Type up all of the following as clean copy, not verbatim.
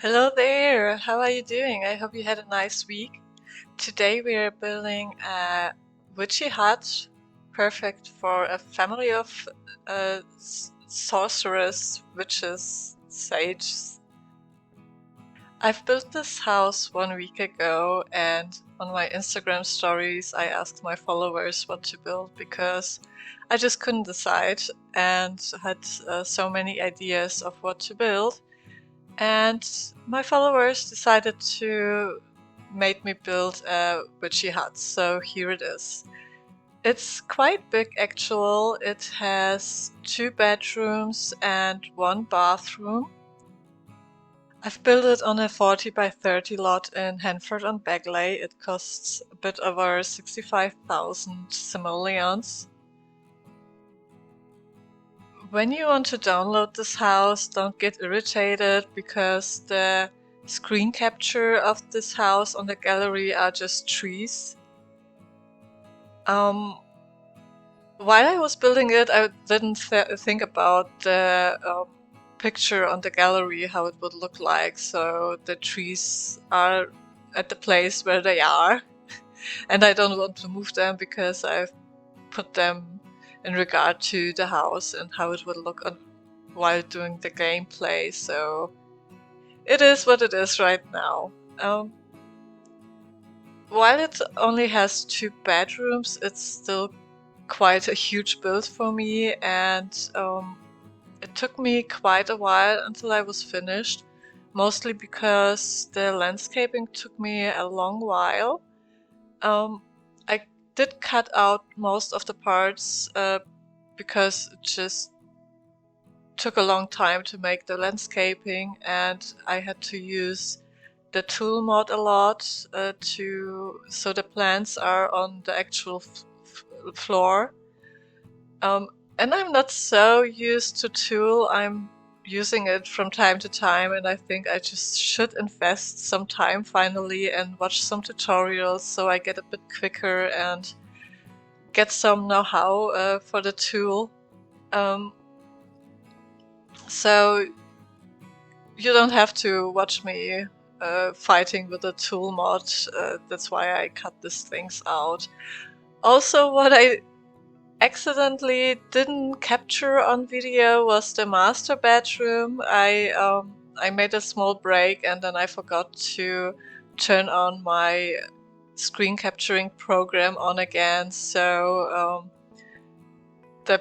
Hello there, how are you doing? I hope you had a nice week. Today we are building a Witchy Hut, perfect for a family of sorcerers, witches, sages. I've built this house 1 week ago, and on my Instagram stories I asked my followers what to build because I just couldn't decide and had so many ideas of what to build. And my followers decided to make me build a witchy hut, so here it is. It's quite big actual. It has 2 bedrooms and 1 bathroom. I've built it on a 40 by 30 lot in Hanford on Bagley. It costs a bit over 65,000 simoleons. When you want to download this house, don't get irritated because the screen capture of this house on the gallery are just trees. While I was building it, I didn't think about the picture on the gallery, how it would look like. So the trees are at the place where they are, and I don't want to move them because I've put them in regard to the house and how it would look on while doing the gameplay, so it is what it is right now. While it only has 2 bedrooms, it's still quite a huge build for me, and it took me quite a while until I was finished, mostly because the landscaping took me a long while. I did cut out most of the parts because it just took a long time to make the landscaping, and I had to use the tool mod a lot so the plants are on the actual floor. And I'm not so used to tool. I'm using it from time to time, and I think I just should invest some time finally and watch some tutorials so I get a bit quicker and get some know-how for the tool. So you don't have to watch me fighting with a tool mod. That's why I cut these things out. Also, what I accidentally didn't capture on video was the master bedroom. I made a small break and then I forgot to turn on my screen capturing program on again. So the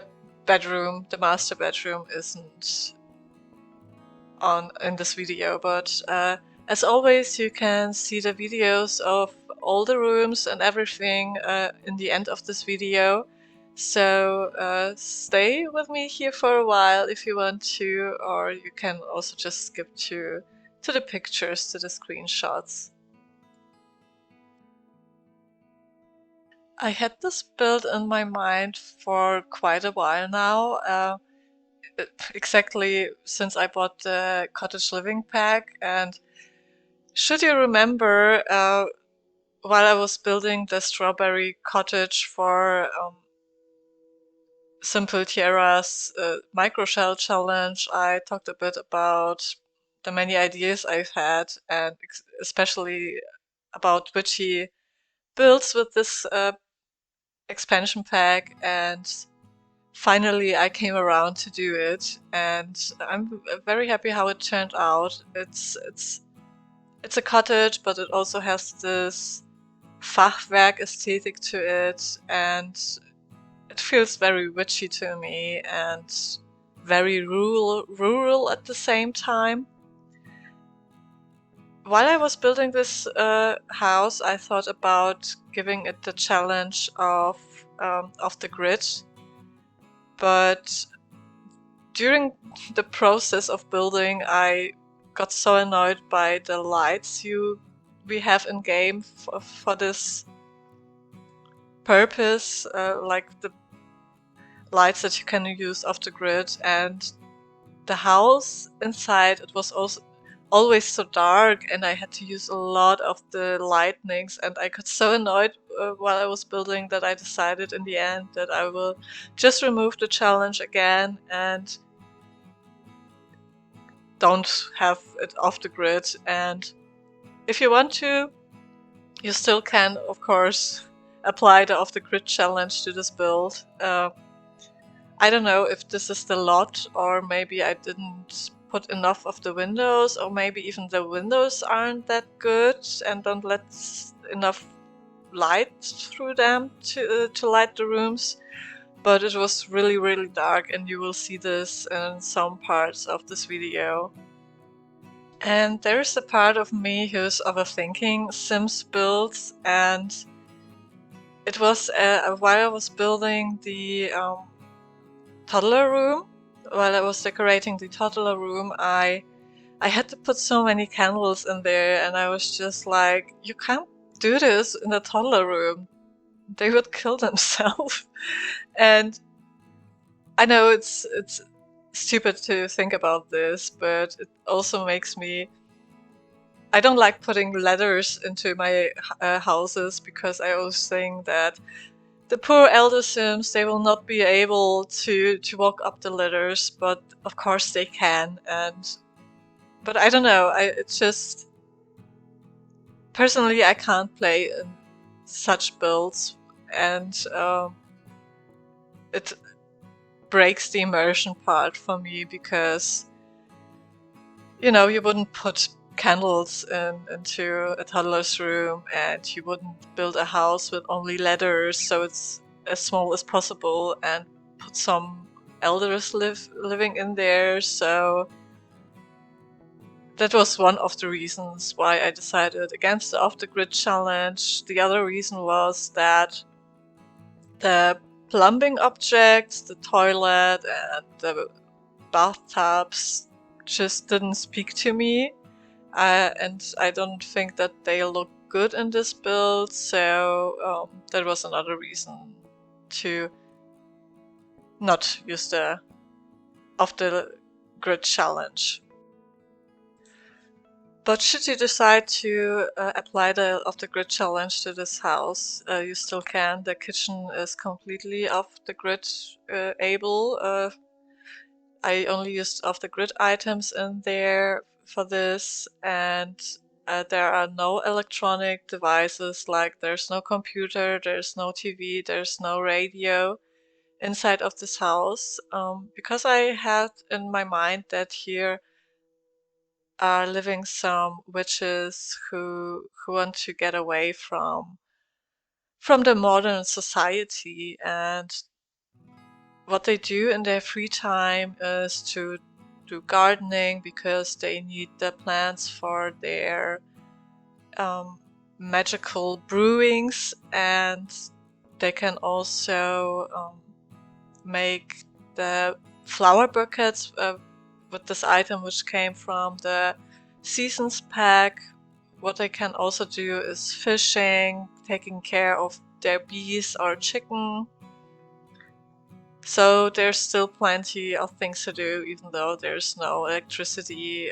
master bedroom isn't on in this video, but as always you can see the videos of all the rooms and everything in the end of this video, so stay with me here for a while if you want to, or you can also just skip to the pictures, to the screenshots. I had this build in my mind for quite a while now, exactly since I bought the Cottage living pack. And should you remember, while I was building the strawberry cottage for Simple Tierra's micro shell challenge, I talked a bit about the many ideas I've had, and especially about witchy builds with this expansion pack. And finally I came around to do it, and I'm very happy how it turned out. It's a cottage, but it also has this Fachwerk aesthetic to it, and it feels very witchy to me and very rural at the same time. While I was building this house, I thought about giving it the challenge of the grid, but during the process of building, I got so annoyed by the lights we have in game for this purpose, like the lights that you can use off the grid, and the house inside, it was also always so dark, and I had to use a lot of the lightnings, and I got so annoyed while I was building that I decided in the end that I will just remove the challenge again and don't have it off the grid. And if you want to, you still can, of course, apply the off the grid challenge to this build. I don't know if this is the lot, or maybe I didn't put enough of the windows, or maybe even the windows aren't that good and don't let enough light through them to light the rooms. But it was really, really dark, and you will see this in some parts of this video. And there's a part of me who's overthinking Sims builds, and it was while I was building the toddler room, while I was decorating the toddler room, I had to put so many candles in there, and I was just like, you can't do this in the toddler room. They would kill themselves. And I know it's stupid to think about this, but it also makes me... I don't like putting ladders into my houses, because I always think that the poor elder Sims, they will not be able to walk up the ladders, but of course they can. But I don't know, it's just... Personally, I can't play in such builds, and it breaks the immersion part for me, because, you know, you wouldn't put candles into a toddler's room, and you wouldn't build a house with only ladders, so it's as small as possible, and put some elders living in there. So that was one of the reasons why I decided against the off-the-grid challenge. The other reason was that the plumbing objects, the toilet and the bathtubs, just didn't speak to me. And I don't think that they look good in this build, so that was another reason to not use the off-the-grid challenge. But should you decide to apply the off-the-grid challenge to this house, you still can. The kitchen is completely off-the-grid able. I only used off-the-grid items in there for this, and there are no electronic devices, like there's no computer, there's no TV, there's no radio inside of this house, because I had in my mind that here are living some witches who want to get away from the modern society, and what they do in their free time is to do gardening, because they need the plants for their magical brewings, and they can also make the flower buckets with this item which came from the Seasons pack. What they can also do is fishing, taking care of their bees or chicken. So there's still plenty of things to do, even though there's no electricity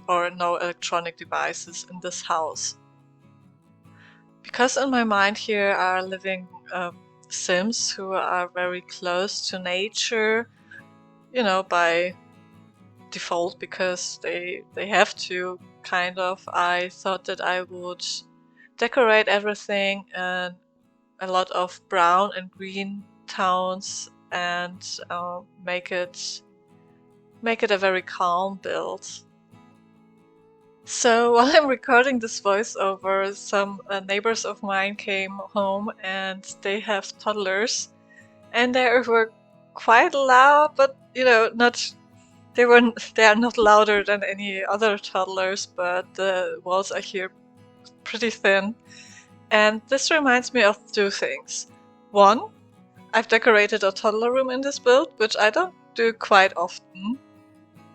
or no electronic devices in this house. Because in my mind here are living Sims who are very close to nature, you know, by default, because they have to, kind of. I thought that I would decorate everything in a lot of brown and green tones, and make it a very calm build. So while I'm recording this voiceover, some neighbors of mine came home, and they have toddlers, and they were quite loud, but you know, they are not louder than any other toddlers, but the walls are here pretty thin. And this reminds me of two things. One, I've decorated a toddler room in this build, which I don't do quite often.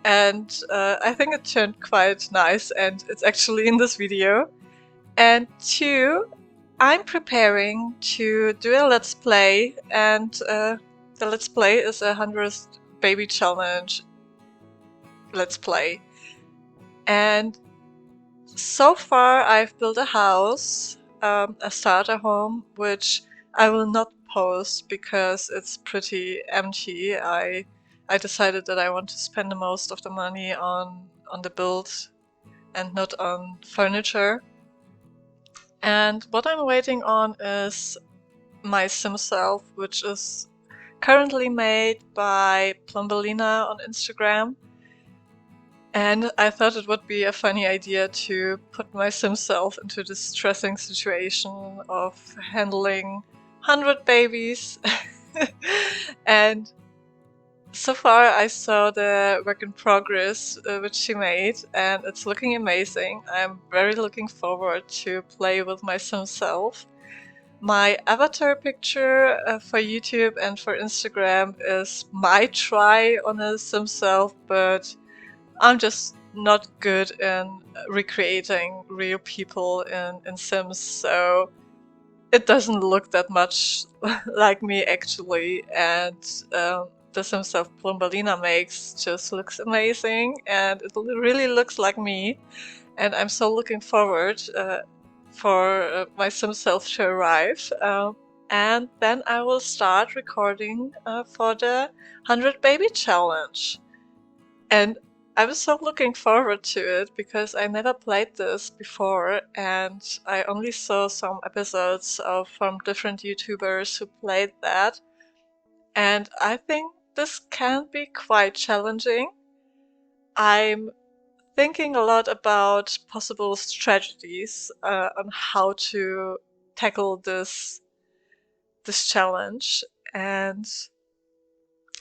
And I think it turned quite nice, and it's actually in this video. And two, I'm preparing to do a Let's Play, and the Let's Play is a 100th Baby Challenge Let's Play. And so far I've built a house, a starter home, which I will not post because it's pretty empty. I decided that I want to spend the most of the money on on the build and not on furniture. And what I'm waiting on is my sim self, which is currently made by Plumbolina on Instagram. And I thought it would be a funny idea to put my sim self into this stressing situation of handling 100 babies. And so far I saw the work in progress which she made, and it's looking amazing. I'm very looking forward to play with my sim self. My avatar picture for YouTube and for Instagram is my try on a sim self, but I'm just not good in recreating real people in Sims, so it doesn't look that much like me actually, and the Sim self Plumbolina makes just looks amazing, and it really looks like me, and I'm so looking forward for my Sim self to arrive. And then I will start recording for the 100 Baby Challenge. And I was so looking forward to it because I never played this before, and I only saw some episodes from different YouTubers who played that. And I think this can be quite challenging. I'm thinking a lot about possible strategies on how to tackle this challenge, and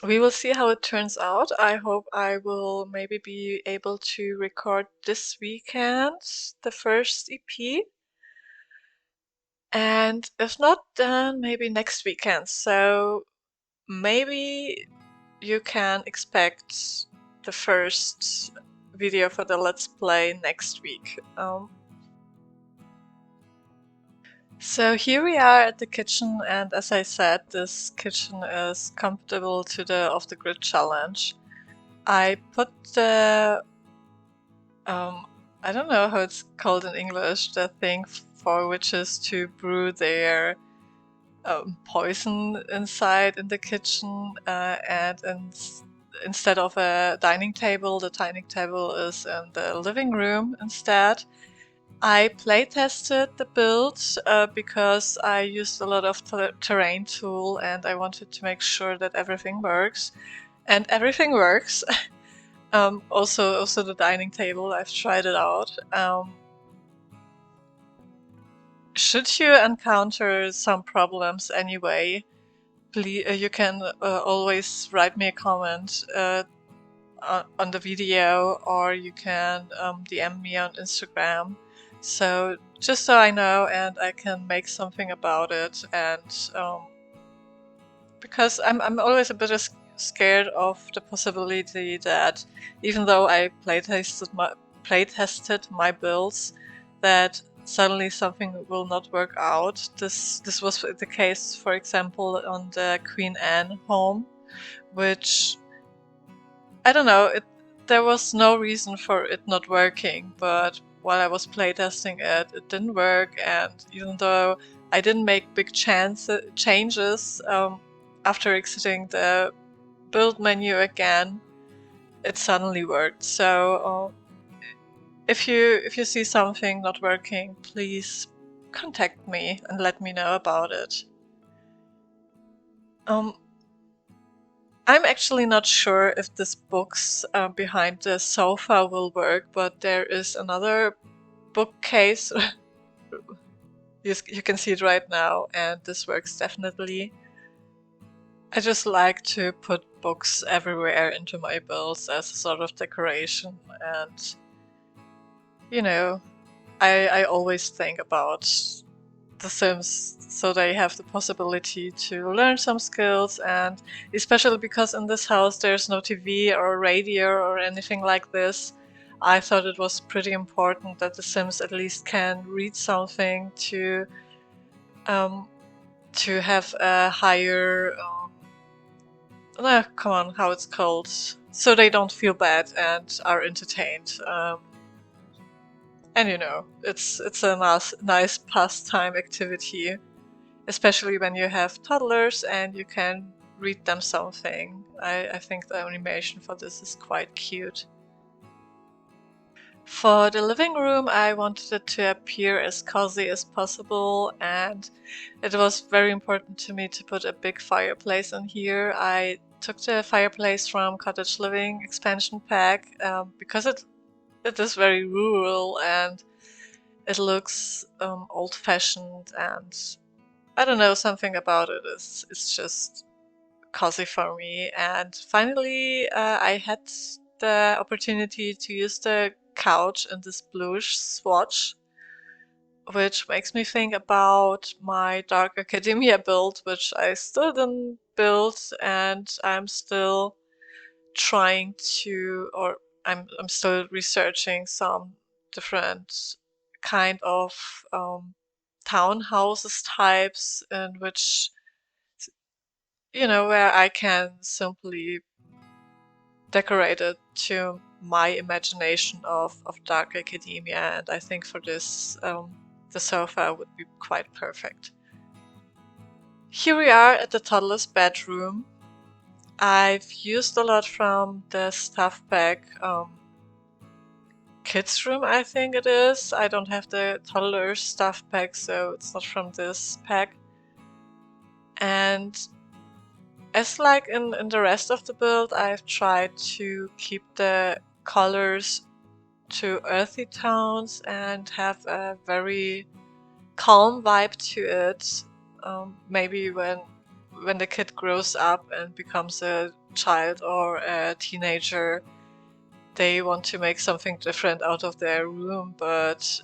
we will see how it turns out. I hope I will maybe be able to record this weekend the first EP, and if not, then maybe next weekend. So maybe you can expect the first video for the Let's Play next week. So here we are at the kitchen, and as I said, this kitchen is comparable to the Off the Grid challenge. I put the I don't know how it's called in English, the thing for witches to brew their poison inside in the kitchen, and instead of a dining table, the dining table is in the living room instead. I playtested the build because I used a lot of terrain tool, and I wanted to make sure that everything works. And everything works. Also the dining table, I've tried it out. Should you encounter some problems anyway, please, you can always write me a comment on the video, or you can DM me on Instagram. So just so I know and I can make something about it, and because I'm always a bit scared of the possibility that even though I playtested my builds, that suddenly something will not work out. This was the case, for example, on the Queen Anne home, which I don't know. There was no reason for it not working, but while I was playtesting it, it didn't work. And even though I didn't make big changes after exiting the build menu again, it suddenly worked. So if you see something not working, please contact me and let me know about it. I'm actually not sure if this box behind the sofa will work, but there is another bookcase. You can see it right now, and this works definitely. I just like to put books everywhere into my builds as a sort of decoration, and you know, I always think about the Sims so they have the possibility to learn some skills, and especially because in this house there's no TV or radio or anything like this, I thought it was pretty important that the Sims at least can read something to have a higher come on, how it's called, so they don't feel bad and are entertained. And you know, it's a nice pastime activity, especially when you have toddlers and you can read them something. I think the animation for this is quite cute. For the living room, I wanted it to appear as cozy as possible, and it was very important to me to put a big fireplace in here. I took the fireplace from Cottage Living expansion pack because it is very rural and it looks old-fashioned, and I don't know, something about it is it's just cozy for me. And finally, I had the opportunity to use the couch in this bluish swatch, which makes me think about my Dark Academia build, which I still didn't build, and I'm still trying to, or I'm still researching some different kind of townhouses types in which, where I can simply decorate it to my imagination of Dark Academia, and I think for this the sofa would be quite perfect. Here we are at the toddler's bedroom. I've used a lot from the stuff pack kids room, I think it is. I don't have the toddler stuff pack, so it's not from this pack. And as like in the rest of the build, I've tried to keep the colors to earthy tones and have a very calm vibe to it. Maybe when the kid grows up and becomes a child or a teenager, they want to make something different out of their room, but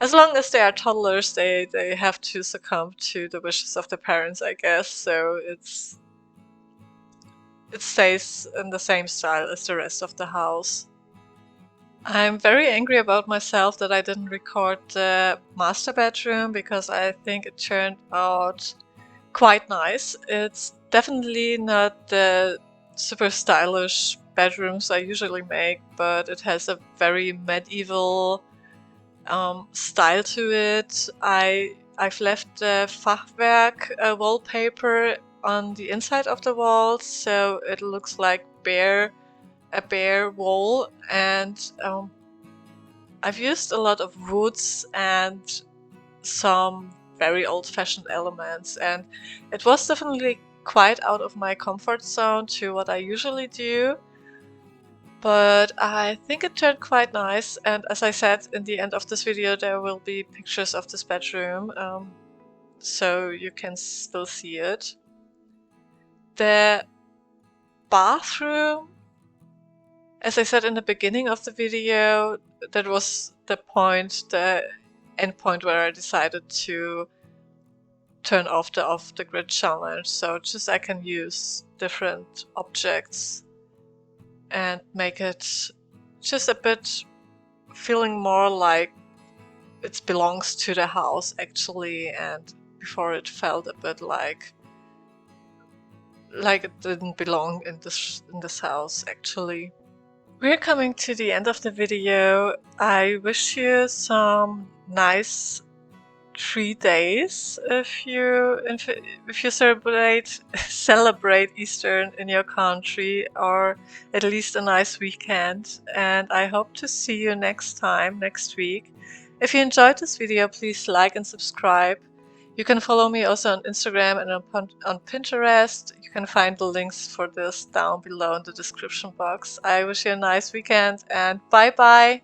as long as they are toddlers, they have to succumb to the wishes of the parents, I guess. So it stays in the same style as the rest of the house. I'm very angry about myself that I didn't record the master bedroom because I think it turned out quite nice. It's definitely not the super stylish bedrooms I usually make, but it has a very medieval style to it. I've left the Fachwerk wallpaper on the inside of the walls, so it looks like a bare wall, and I've used a lot of woods and some very old-fashioned elements, and it was definitely quite out of my comfort zone to what I usually do, but I think it turned quite nice. And as I said, in the end of this video there will be pictures of this bedroom, so you can still see it. The bathroom, as I said in the beginning of the video, that was the end point where I decided to turn off the grid challenge, so just I can use different objects and make it just a bit feeling more like it belongs to the house actually, and before it felt a bit like it didn't belong in this house actually. We're coming to the end of the video. I wish you some nice 3 days if you celebrate Easter in your country, or at least a nice weekend, and I hope to see you next week. If you enjoyed this video, please like and subscribe. You can follow me also on Instagram and on Pinterest. You can find the links for this down below in the description box. I wish you a nice weekend, and bye bye!